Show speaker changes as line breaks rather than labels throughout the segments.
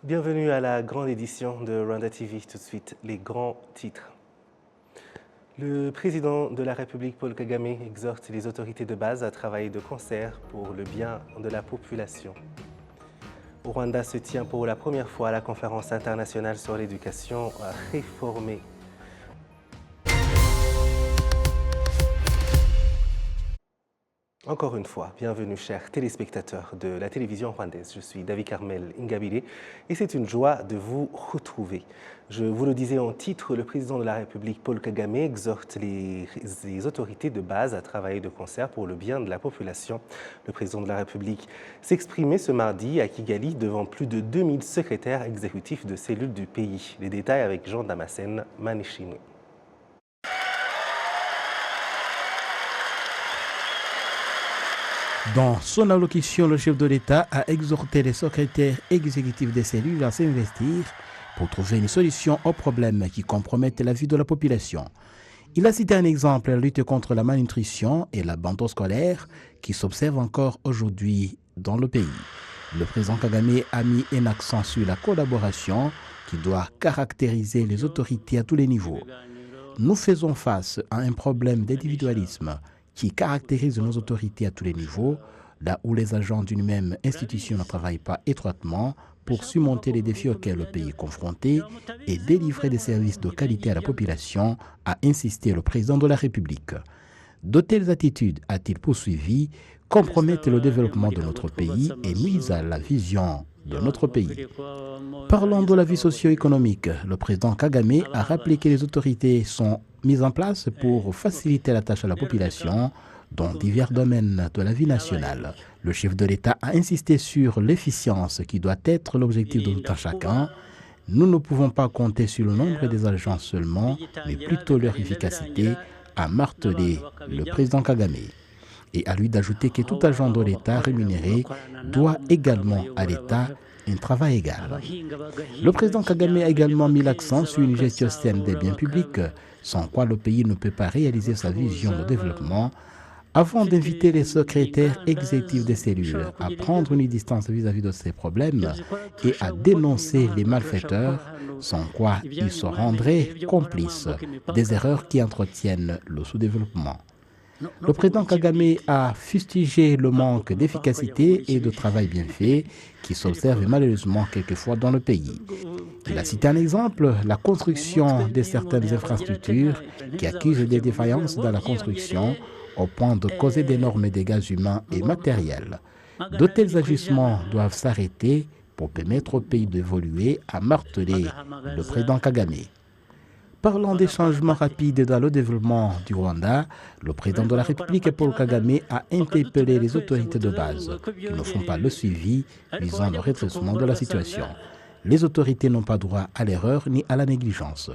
Bienvenue à la grande édition de Rwanda TV. Tout de suite, les grands titres. Le président de la République, Paul Kagame, exhorte les autorités de base à travailler de concert pour le bien de la population. Au Rwanda se tient pour la première fois la conférence internationale sur l'éducation réformée. Encore une fois, bienvenue chers téléspectateurs de la télévision rwandaise. Je suis David Carmel Ingabire et c'est une joie de vous retrouver. Je vous le disais en titre, le président de la République, Paul Kagame, exhorte les autorités de base à travailler de concert pour le bien de la population. Le président de la République s'exprimait ce mardi à Kigali devant plus de 2000 secrétaires exécutifs de cellules du pays. Les détails avec Jean Damascène Manichine.
Dans son allocution, le chef de l'État a exhorté les secrétaires exécutifs des cellules à s'investir pour trouver une solution aux problèmes qui compromettent la vie de la population. Il a cité un exemple, la lutte contre la malnutrition et l'abandon scolaire qui s'observent encore aujourd'hui dans le pays. Le président Kagame a mis un accent sur la collaboration qui doit caractériser les autorités à tous les niveaux. Nous faisons face à un problème d'individualisme qui caractérise nos autorités à tous les niveaux, là où les agents d'une même institution ne travaillent pas étroitement pour surmonter les défis auxquels le pays est confronté et délivrer des services de qualité à la population, a insisté le président de la République. De telles attitudes, a-t-il poursuivi, compromettent le développement de notre pays et nuisent à la vision de notre pays. Parlant de la vie socio-économique, le président Kagame a rappelé que les autorités sont mises en place pour faciliter la tâche à la population dans divers domaines de la vie nationale. Le chef de l'État a insisté sur l'efficience qui doit être l'objectif de tout un chacun. Nous ne pouvons pas compter sur le nombre des agents seulement, mais plutôt leur efficacité, a martelé le président Kagame. Et à lui d'ajouter que tout agent de l'État rémunéré doit également à l'État un travail égal. Le président Kagame a également mis l'accent sur une gestion saine des biens publics, sans quoi le pays ne peut pas réaliser sa vision de développement, avant d'inviter les secrétaires exécutifs des cellules à prendre une distance vis-à-vis de ces problèmes et à dénoncer les malfaiteurs, sans quoi ils se rendraient complices des erreurs qui entretiennent le sous-développement. Le président Kagame a fustigé le manque d'efficacité et de travail bien fait qui s'observe malheureusement quelquefois dans le pays. Il a cité un exemple, la construction de certaines infrastructures qui accusent des défaillances dans la construction au point de causer d'énormes dégâts humains et matériels. De tels agissements doivent s'arrêter pour permettre au pays d'évoluer, a martelé le président Kagame. Parlant des changements rapides dans le développement du Rwanda, le président de la République, Paul Kagame, a interpellé les autorités de base qui ne font pas le suivi visant le redressement de la situation. Les autorités n'ont pas droit à l'erreur ni à la négligence.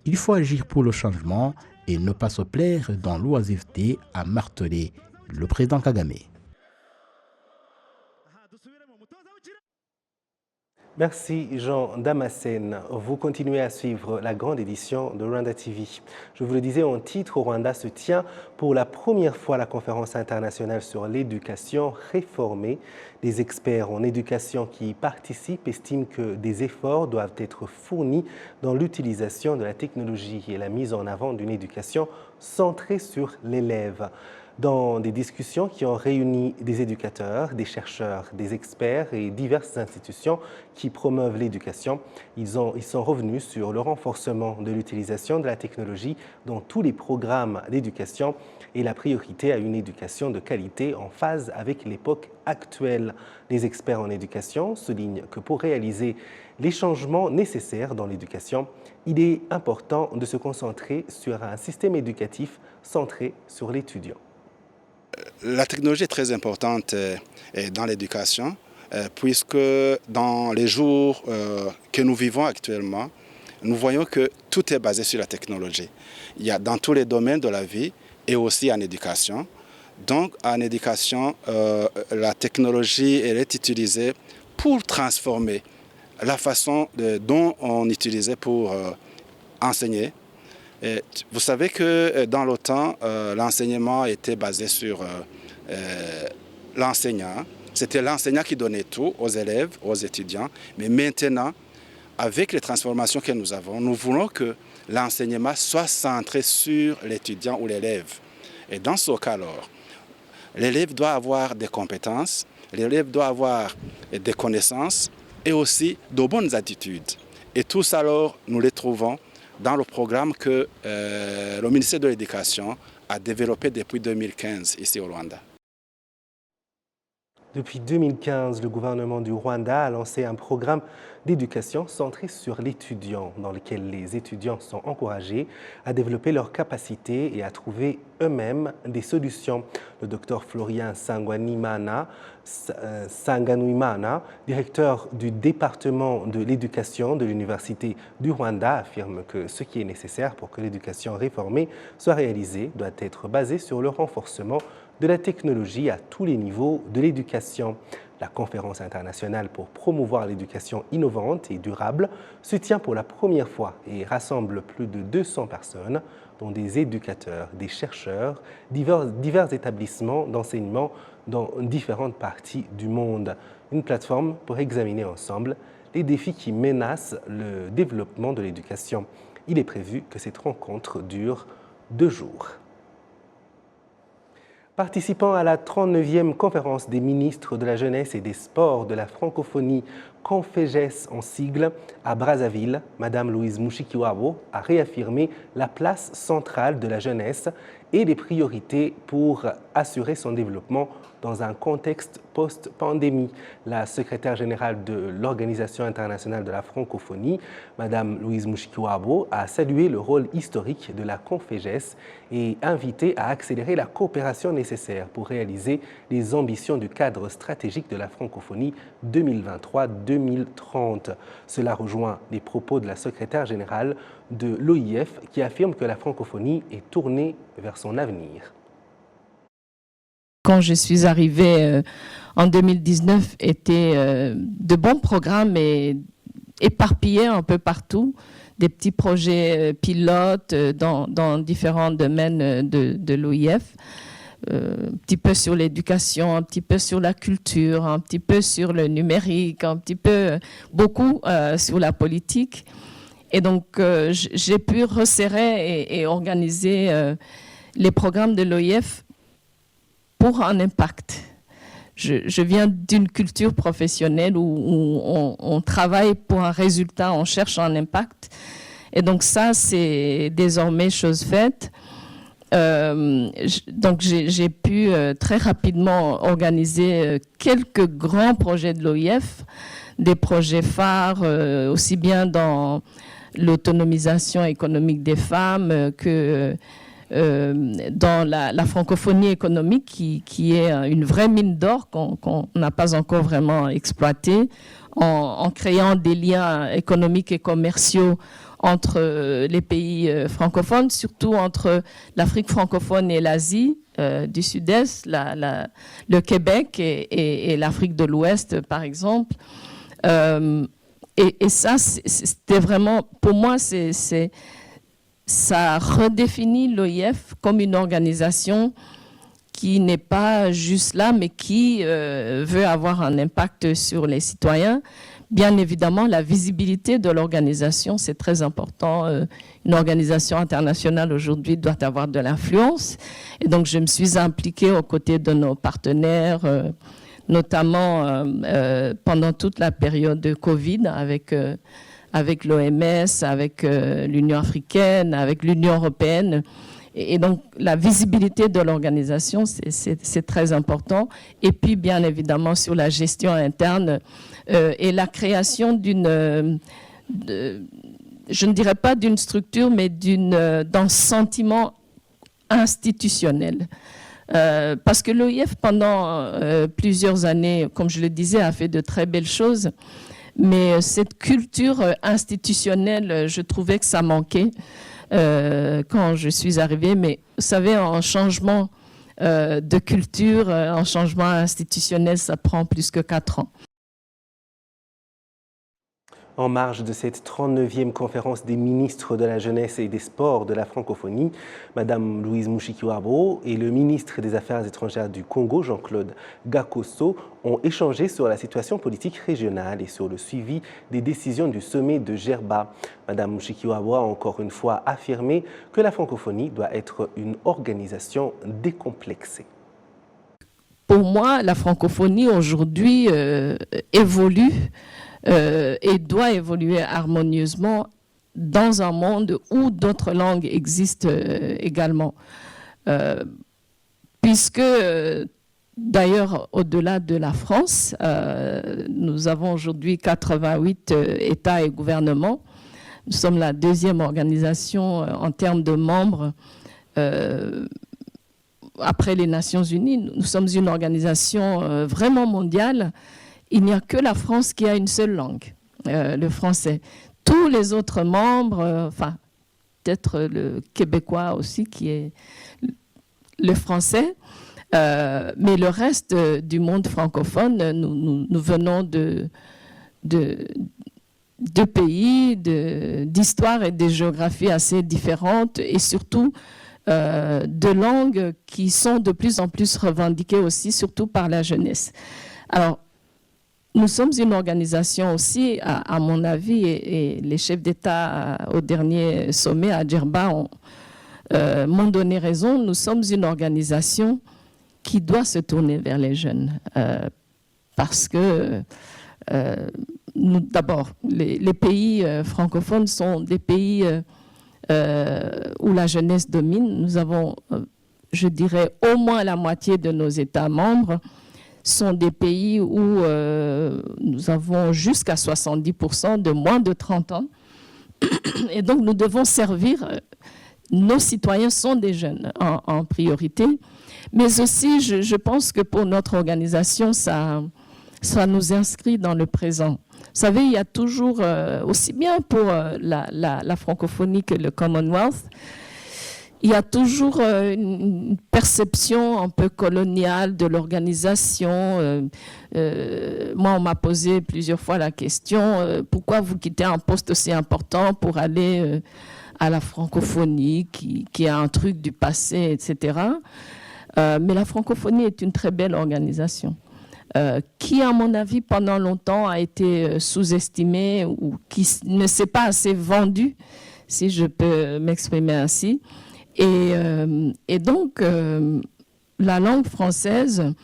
Il faut agir pour le changement et ne pas se plaire dans l'oisiveté, a martelé le président Kagame.
Merci Jean Damascène. Vous continuez à suivre la grande édition de Rwanda TV. Je vous le disais en titre, au Rwanda se tient pour la première fois la conférence internationale sur l'éducation réformée. Des experts en éducation qui y participent estiment que des efforts doivent être fournis dans l'utilisation de la technologie et la mise en avant d'une éducation centrée sur l'élève. Dans des discussions qui ont réuni des éducateurs, des chercheurs, des experts et diverses institutions qui promeuvent l'éducation, ils sont revenus sur le renforcement de l'utilisation de la technologie dans tous les programmes d'éducation et la priorité à une éducation de qualité en phase avec l'époque actuelle. Les experts en éducation soulignent que pour réaliser les changements nécessaires dans l'éducation, il est important de se concentrer sur un système éducatif centré sur l'étudiant.
La technologie est très importante dans l'éducation, puisque dans les jours que nous vivons actuellement, nous voyons que tout est basé sur la technologie. Il y a dans tous les domaines de la vie et aussi en éducation. Donc en éducation, la technologie elle est utilisée pour transformer la façon dont on utilisait pour enseigner. Et vous savez que dans le temps, l'enseignement était basé sur l'enseignant c'était l'enseignant qui donnait tout aux élèves, aux étudiants. Mais maintenant, avec les transformations que nous avons, nous voulons que l'enseignement soit centré sur l'étudiant ou l'élève. Et dans ce cas, alors, l'élève doit avoir des compétences, l'élève doit avoir des connaissances et aussi de bonnes attitudes. Et tout ça, alors, nous les trouvons dans le programme que le ministère de l'Éducation a développé depuis 2015 ici au Rwanda.
Depuis 2015, le gouvernement du Rwanda a lancé un programme d'éducation centré sur l'étudiant, dans lequel les étudiants sont encouragés à développer leurs capacités et à trouver eux-mêmes des solutions. Le docteur Florian Sanganuimana, directeur du département de l'éducation de l'Université du Rwanda, affirme que ce qui est nécessaire pour que l'éducation réformée soit réalisée doit être basé sur le renforcement de la technologie à tous les niveaux de l'éducation. La conférence internationale pour promouvoir l'éducation innovante et durable se tient pour la première fois et rassemble plus de 200 personnes, dont des éducateurs, des chercheurs, divers établissements d'enseignement dans différentes parties du monde. Une plateforme pour examiner ensemble les défis qui menacent le développement de l'éducation. Il est prévu que cette rencontre dure 2 jours. Participant à la 39e conférence des ministres de la jeunesse et des sports de la francophonie, Conféges en sigle, à Brazzaville, Mme Louise Mushikiwabo a réaffirmé la place centrale de la jeunesse et les priorités pour assurer son développement dans un contexte post-pandémie. La secrétaire générale de l'Organisation internationale de la francophonie, Mme Louise Mushikiwabo, a salué le rôle historique de la Conféges et invité à accélérer la coopération nécessaire pour réaliser les ambitions du cadre stratégique de la francophonie 2023-2030. Cela rejoint les propos de la secrétaire générale de l'OIF qui affirme que la francophonie est tournée vers son avenir.
Quand je suis arrivée en 2019, étaient de bons programmes éparpillés un peu partout, des petits projets pilotes dans différents domaines de l'OIF, un petit peu sur l'éducation, un petit peu sur la culture, un petit peu sur le numérique, un petit peu, beaucoup sur la politique. Et donc, j'ai pu resserrer et organiser les programmes de l'OIF pour un impact. Je viens d'une culture professionnelle où on travaille pour un résultat, on cherche un impact. Et donc ça, c'est désormais chose faite. Donc j'ai pu très rapidement organiser quelques grands projets de l'OIF, des projets phares aussi bien dans l'autonomisation économique des femmes que dans la francophonie économique qui est une vraie mine d'or qu'on n'a pas encore vraiment exploitée, en créant des liens économiques et commerciaux entre les pays francophones, surtout entre l'Afrique francophone et l'Asie du Sud-Est, le Québec et l'Afrique de l'Ouest, par exemple. Et ça, c'était vraiment, pour moi, ça redéfinit l'OIF comme une organisation qui n'est pas juste là, mais qui veut avoir un impact sur les citoyens. Bien évidemment, la visibilité de l'organisation, c'est très important. Une organisation internationale aujourd'hui doit avoir de l'influence. Et donc, je me suis impliquée aux côtés de nos partenaires, notamment pendant toute la période de Covid, avec l'OMS, avec l'Union africaine, avec l'Union européenne. Et donc, la visibilité de l'organisation, c'est très important. Et puis, bien évidemment, sur la gestion interne et la création d'une, je ne dirais pas d'une structure, mais d'un sentiment institutionnel. Parce que l'OIF, pendant plusieurs années, comme je le disais, a fait de très belles choses. Mais cette culture institutionnelle, je trouvais que ça manquait quand je suis arrivée. Mais vous savez, un changement de culture, un changement institutionnel, ça prend plus que 4 ans.
En marge de cette 39e conférence des ministres de la Jeunesse et des Sports de la francophonie, Mme Louise Mushikiwabo et le ministre des Affaires étrangères du Congo, Jean-Claude Gakoso, ont échangé sur la situation politique régionale et sur le suivi des décisions du sommet de Djerba. Mme Mushikiwabo a encore une fois affirmé que la francophonie doit être une organisation décomplexée.
Pour moi, la francophonie aujourd'hui évolue et doit évoluer harmonieusement dans un monde où d'autres langues existent également. Puisque, d'ailleurs, au-delà de la France, nous avons aujourd'hui 88 États et gouvernements. Nous sommes la deuxième organisation en termes de membres après les Nations Unies. Nous sommes une organisation vraiment mondiale. Il n'y a que la France qui a une seule langue, le français. Tous les autres membres, enfin, peut-être le québécois aussi, qui est le français, mais le reste du monde francophone, nous venons de pays, d'histoires et de géographies assez différentes et surtout de langues qui sont de plus en plus revendiquées aussi, surtout par la jeunesse. Alors, nous sommes une organisation aussi, à mon avis, et les chefs d'État au dernier sommet à Djerba m'ont donné raison, nous sommes une organisation qui doit se tourner vers les jeunes. Parce que, d'abord, les pays francophones sont des pays où la jeunesse domine. Nous avons, je dirais, au moins la moitié de nos États membres sont des pays où nous avons jusqu'à 70% de moins de 30 ans. Et donc, nous devons servir, nos citoyens sont des jeunes en priorité. Mais aussi, je pense que pour notre organisation, ça nous inscrit dans le présent. Vous savez, il y a toujours, aussi bien pour la francophonie que le Commonwealth, il y a toujours une perception un peu coloniale de l'organisation. Moi, on m'a posé plusieurs fois la question, pourquoi vous quittez un poste aussi important pour aller à la francophonie, qui a un truc du passé, etc. Mais la francophonie est une très belle organisation. Qui, à mon avis, pendant longtemps a été sous-estimée ou qui ne s'est pas assez vendue, si je peux m'exprimer ainsi. Et donc, la langue française,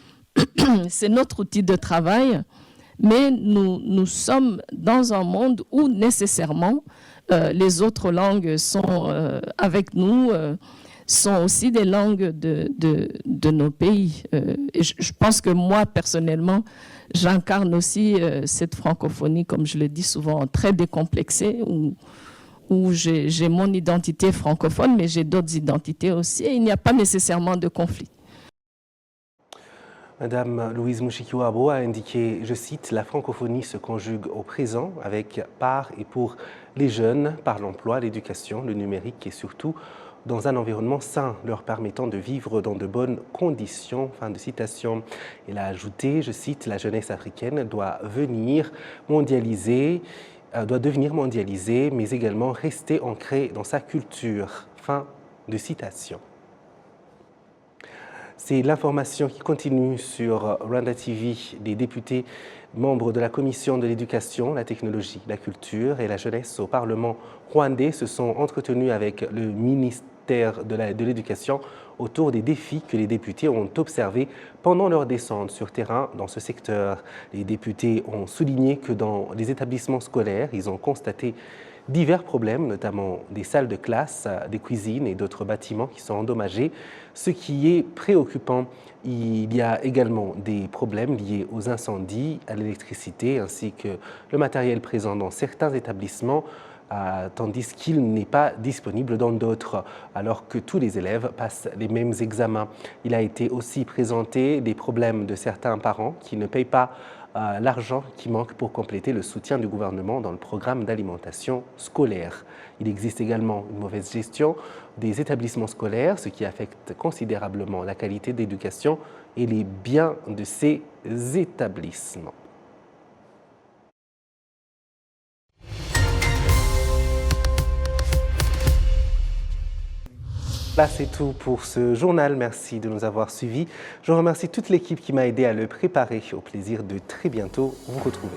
c'est notre outil de travail, mais nous sommes dans un monde où nécessairement les autres langues sont avec nous, sont aussi des langues de nos pays. Et je pense que moi, personnellement, j'incarne aussi cette francophonie, comme je le dis souvent, très décomplexée, où j'ai mon identité francophone, mais j'ai d'autres identités aussi, et il n'y a pas nécessairement de conflit.
Madame Louise Mushikiwabo a indiqué, je cite, « La francophonie se conjugue au présent avec, par et pour les jeunes, par l'emploi, l'éducation, le numérique et surtout dans un environnement sain, leur permettant de vivre dans de bonnes conditions. » Fin de citation. Elle a ajouté, je cite, « La jeunesse africaine doit devenir mondialisée, mais également rester ancrée dans sa culture. » Fin de citation. C'est l'information qui continue sur Rwanda TV. Les députés membres de la Commission de l'éducation, la technologie, la culture et la jeunesse au Parlement rwandais se sont entretenus avec le ministère de l'Éducation autour des défis que les députés ont observés pendant leur descente sur terrain dans ce secteur. Les députés ont souligné que dans les établissements scolaires, ils ont constaté divers problèmes, notamment des salles de classe, des cuisines et d'autres bâtiments qui sont endommagés. Ce qui est préoccupant, il y a également des problèmes liés aux incendies, à l'électricité ainsi que le matériel présent dans certains établissements, tandis qu'il n'est pas disponible dans d'autres, alors que tous les élèves passent les mêmes examens. Il a été aussi présenté des problèmes de certains parents qui ne payent pas l'argent qui manque pour compléter le soutien du gouvernement dans le programme d'alimentation scolaire. Il existe également une mauvaise gestion des établissements scolaires, ce qui affecte considérablement la qualité d'éducation et les biens de ces établissements. Là, c'est tout pour ce journal. Merci de nous avoir suivis. Je remercie toute l'équipe qui m'a aidé à le préparer. Au plaisir de très bientôt vous retrouver.